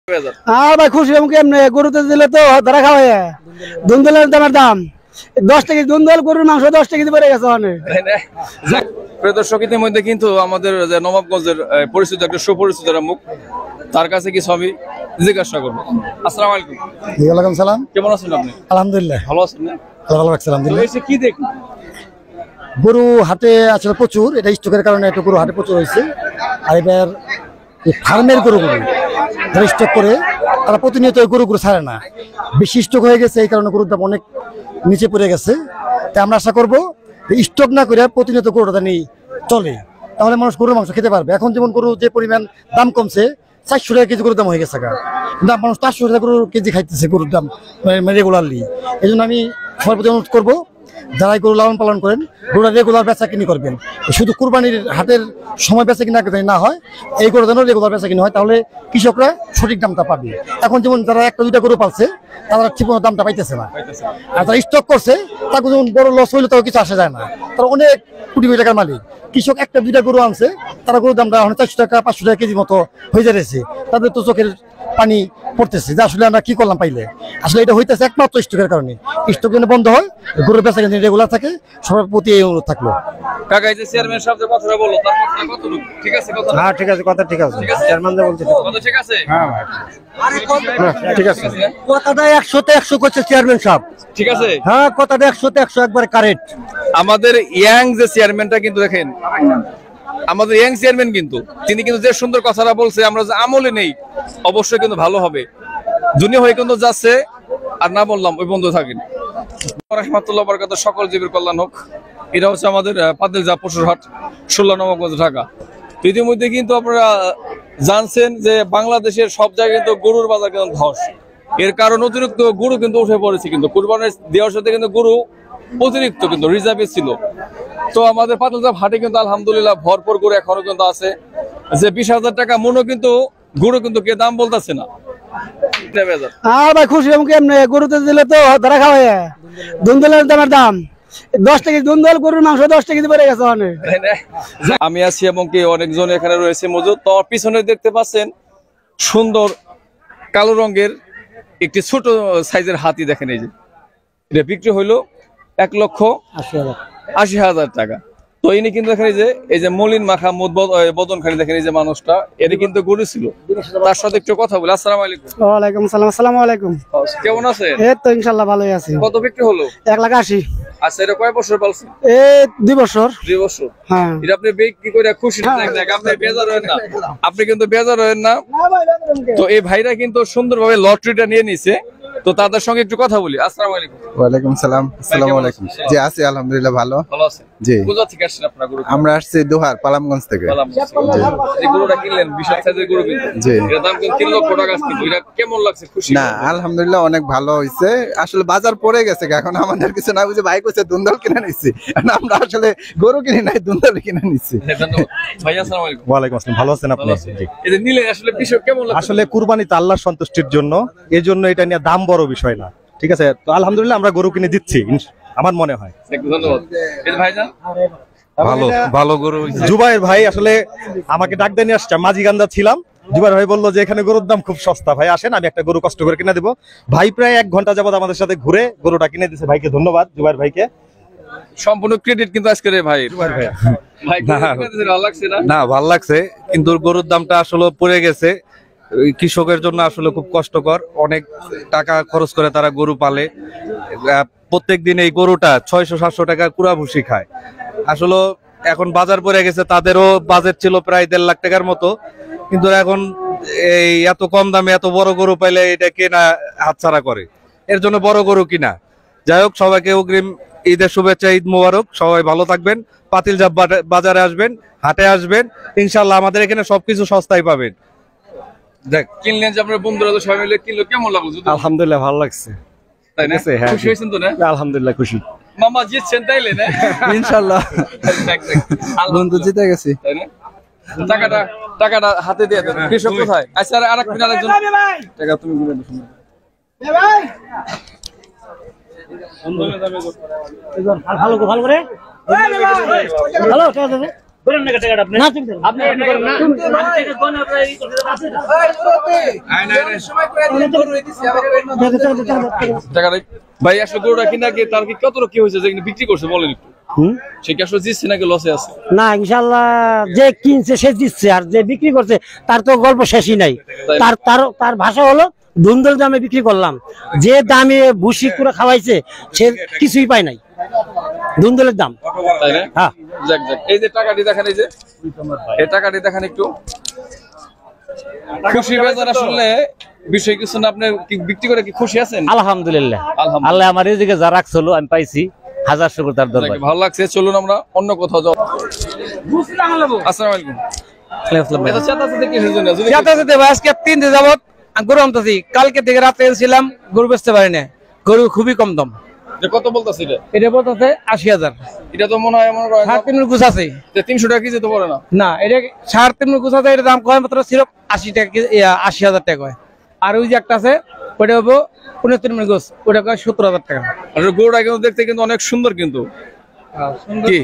ভাই খুশি কেমনে গরুতে দিলে তো ধরা খাওয়াই দুন্দলের দামের দাম 10 টাকা দুন্দল গরুর মাংস 10 টাকা পড়ে গেছে অনেক। প্রিয় দর্শক, ইতিমধ্যে কিন্তু আমাদের যে নবাবগঞ্জের পরিচিত একটা সুপরিচিত মুখ, তার কাছে কিছু আমি জিজ্ঞাসা করবো। আসসালামু আলাইকুম। ওয়ালাইকুম সালাম। কেমন আছেন আপনি? আলহামদুলিল্লাহ ভালো আছেন না? ভালো লাগছে আলহামদুলিল্লাহ। এসে কি দেখুন, গরু হাটে আসলে প্রচুর, এটা স্টকের কারণে একটু গরু হাটে প্রচুর হয়েছে। আর এবার ফার্মের গরুগুলো যারা স্টক করে তারা প্রতিনিয়ত গরুগুলো ছাড়ে না, বেশি স্টক হয়ে গেছে, এই কারণে গরুর দাম অনেক নিচে পড়ে গেছে। তাই আমরা আশা করবো স্টক না করে প্রতিনিয়ত গরুটা নিয়ে চলে, তাহলে মানুষ গরুর মাংস খেতে পারবে। এখন যেমন গরু যে পরিমাণ দাম কমছে, 400 টাকা কেজি গরুর দাম হয়ে গেছে, কিন্তু মানুষ 400 টাকা গরুর কেজি খাইতেছে গরুর দাম রেগুলারলি। এই জন্য আমি সবার প্রতি অনুরোধ করবো, যারা গরু লালন পালন করেন গরুটা রেগুলার বেচা কিনি করবেন। শুধু কুরবানির হাটের সময় বেচা কিনা না হয়, এই গরু যেন রেগুলার বেচা কিনি হয়, তাহলে কৃষকরা সঠিক দামটা পাবে। এখন যেমন যারা একটা দুইটা গরু পালছে তারা ঠিক মতো দামটা পাইতেছে না, আর যারা স্টক করছে তাকে যেমন বড় লস হইলে তাও কিছু আসা যায় না, তারা অনেক কোটি কোটি টাকার মালিক। কৃষক একটা দুইটা গরু আনছে, তারা গরুর দামটা 400 টাকা 500 টাকা কেজি মতো হয়ে যাচ্ছে, তাদের তো চোখের পানি পড়তেছে যে আসলে আমরা কি করলাম পাইলে। আসলে এটা হইতেছে একমাত্র স্টকের কারণে। স্টক যেন বন্ধ হয়, গরুর বেচা কিনা রেগুলার থাকে, সবার প্রতি এই অনুরোধ থাকলো। কাকা এই যে চেয়ারম্যান সাহেব যে কথাটা বললো, তার কথাটা কতটুকু ঠিক আছে? কথা হ্যাঁ ঠিক আছে, কথা ঠিক আছে, চেয়ারম্যান যা বলছে কথা ঠিক আছে। হ্যাঁ ঠিক আছে, কথাটা 100-তে 100 করছে চেয়ারম্যান সাহেব, ঠিক আছে। হ্যাঁ কথাটা 100-তে 100 একবার কারেক্ট। আমাদের ইয়াং যে চেয়ারম্যানটা কিন্তু দেখেন, আমাদের ইয়াং চেয়ারম্যান কিন্তু তিনি কিন্তু যে সুন্দর কথাটা বলছে, আমরা যে আমলে নেই অবশ্যই কিন্তু ভালো হবে। দুনিয়া হয়ে কিন্তু যাচ্ছে, আর না বললাম ওই বন্ধু থাকেন। রাহমাতুল্লাহ বারাকাতুহু, সকল জীবের কল্যাণ হোক। এটা হচ্ছে আমাদের পাতিলজা পশুর হাট, 16 নবাবগঞ্জ, ঢাকা। ইতিমধ্যে কিন্তু আপনারা জানছেন যে বাংলাদেশের সব জায়গায় কিন্তু গরুর বাজার কিন্তু ধস। এর কারণ অতিরিক্ত গরু কিন্তু উঠে পড়েছে, কিন্তু কুরবানির দেওয়ার সাথে কিন্তু গরু অতিরিক্ত কিন্তু রিজার্ভে ছিল। তো আমাদের পাতিলজা হাটে কিন্তু আলহামদুলিল্লাহ ভরপুর গরু এখনো কিন্তু আছে, যে 20,000 টাকা মনও কিন্তু গরু কিন্তু কে দাম বলতেছে না। ভাই খুশি কেমনে গরুতে দিলে তো ধরা খাওয়াই দুন্দলের দামের দাম 10 টাকা দুন্দল গরুর মাংস 10 টাকা পড়ে গেছে অনেক। আমি আছি এবং কি অনেকজন এখানে রয়েছে মজুদ। তো পিছনে দেখতে পাচ্ছেন সুন্দর কালো রঙের একটি ছোট সাইজের হাতি, দেখেন এই যে এটা বিক্রি হইলো 1,80,000 টাকা। তো ইনি কিন্তু দেখেন এই যে মলিন মাখা বদন খানি, দেখেন এই যে মানুষটা, এটি কিন্তু গরু ছিল। তার সাথে একটু কথা বলি। আসসালামু আলাইকুম। ওয়ালাইকুম সালাম। আসসালামু আলাইকুম। কেমন আছেন? এই তো ইনশাআল্লাহ ভালোই আছি। কত বিক্রি হলো? 1,80,000। আচ্ছা, এটা কয় বছর পালছেন? এই 2 বছর। 2 বছর। হ্যাঁ, এটা আপনি বিক্রি করে খুশি না? আপনি বেজার হবেন না, আপনি কিন্তু বেজার হবেন না। তো এই ভাইরা কিন্তু সুন্দরভাবে লটারিটা নিয়ে নিছে, তো তাদের সঙ্গে একটু কথা বলি। আসসালামু আলাইকুম। ওয়ালাইকুম সালাম। আসসালামু আলাইকুম। জি আছি আলহামদুলিল্লাহ, ভালো। ভালো আছেন? জি। কোথা থেকে আসছেন আপনারা? গরু আমরা আসছি দোহার পালামগঞ্জ থেকে। এই গরুটা কিনলেন, বিশাল সাইজের গরু কিনলেন। জি। এর দাম কিন্তু 3 লক্ষ টাকা। এটা কেমন লাগছে? খুশি না আলহামদুলিল্লাহ অনেক ভালো হইছে। আসলে বাজার পড়ে গেছে, এখন আমাদের কিছু না বুঝে ভাই কইছে দুন্দল কিনে নিছি, আমরা আসলে গরু কিনে নাই, দুন্দল কিনে নিছি। ধন্যবাদ ভাই। আসসালামু আলাইকুম। ওয়ালাইকুম আসসালাম। ভালো আছেন আপনি? জি। এটা নিলেন আসলে বিষয় কেমন লাগছে? আসলে কুরবানিতে আল্লাহর সন্তুষ্টির জন্য, এজন্য এটা নিয়ে দাম বড় বিষয় না, ঠিক আছে। তো আলহামদুলিল্লাহ আমরা গরু কিনে দিচ্ছি, আমার মনে হয়। ধন্যবাদ। এই ভাইজান ভালো ভালো গরু। জুবাইর ভাই আসলে আমাকে ডাক দিয়ে নিয়ে আসছে, মাঝিগান্দা ছিলাম। জুবাইর ভাই বললো যে এখানে গরুর দাম খুব সস্তা, ভাই আসেন আমি একটা গরু কষ্ট করে কিনে দেবো। ভাই প্রায় 1 ঘন্টা যাবত আমাদের সাথে ঘুরে গরুটা কিনে দিচ্ছে। ভাইকে ধন্যবাদ, জুবাইর ভাইকে। সম্পূর্ণ ক্রেডিট কিন্তু আজকে ভাই। ভাই ভালো লাগছে না? না ভালো লাগছে, কিন্তু গরুর দামটা আসলে পড়ে গেছে। কৃষকের জন্য আসলে খুব কষ্টকর, অনেক টাকা খরচ করে তারা গরু পালে। প্রত্যেক দিন এই গরুটা 600-700 টাকার কুড়া ভুসি খায়। আসলে এখন বাজার পড়ে গেছে, তাদেরও বাজেট ছিল প্রায় 1.5 লাখ টাকার মতো, কিন্তু এখন এই এত কম দামে এত বড় গরু পাইলে এটা কেনা হাতছাড়া করে, এর জন্য বড় গরু কিনা। যাই হোক, সবাইকে অগ্রিম ঈদের শুভেচ্ছা, ঈদ মোবারক। সবাই ভালো থাকবেন, পাতিলজা বাজারে আসবেন, হাটে আসবেন, ইনশাল্লাহ আমাদের এখানে সবকিছু সস্তায় পাবেন। দেখ কিনলেন যে আপনার বন্ধুরা তো সবাই মিলে কিনলো, কেমন লাগলো? আলহামদুলিল্লাহ ভালো লাগছে, তাই না? খুশি হয়েছেন তো? না আলহামদুলিল্লাহ খুশি। মামা জিতছেন তাইলে না? ইনশাআল্লাহ বন্ধু জিতে গেছি, তাই না? টাকাটা হাতে দিয়ে দেন। কৃষক কোথায়? আচ্ছা আরেকজন টাকা তুমি দিবেন। ভালো করে ভালো না, তুমি দেন। টাকা দেখ। ভাই আসলে গরুটা কিনা কি তার কি কত কি হয়েছে যে বিক্রি করছে বলেন একটু। সে কি আসলে জিতছে নাকি লসে আছে? না ইনশাল্লাহ যে কিনছে সে দিচ্ছে, আর যে বিক্রি করছে তার তো গল্প শেষই নাই। তার তার তার ভাষা হলো ধুন্দল দামে বিক্রি করলাম, যে দামে ভুসি করে খাওয়াইছে সে কিছুই পায় নাই, ধুন্দলের দাম। তাই না? হ্যাঁ, যাক যাক, এই যে টাকাটি দেখেন, এই যে এই টাকাটি দেখেন একটু। খুশি বেজার আসলে বিষয় কিছু না, আপনি কি বিক্রি করে কি খুশি আছেন? আলহামদুলিল্লাহ, আলহামদুলিল্লাহ। আল্লাহ আমার রিজিকে যা রাখছিল আমি পাইছি, হাজার শুকর তার যাক, দরবার। ভালো লাগছে। চলুন আমরা অন্য কোথাও যাও। আসসালামু আলাইকুম। এটা চেতাচেতি কিসের জন্য? যদি আজকে 3 দিন যাবত গরু আনতেছি, কালকে থেকে রাতে ছিলাম, গরু বেচতে পারি না, গরু খুবই কম দাম। যে কত বলতাছে এটা? এটা বলতেছে 80,000। এটা তো মনে হয় মনে হয় 3.5 গুছ আছে 300 টাকা কেজি তো পড়ে না। না, এটা 3.5 গুছ আছে, এটার দাম কয় মাত্র সিরপ 80 টাকা, 80,000 টাকা কয়। আর ওই যে একটা আছে ওটা হবো 29 গুছ, ওটা কয় 70,000 টাকা। আর গরুটা কিন্তু দেখতে কিন্তু অনেক সুন্দর কিন্তু। কি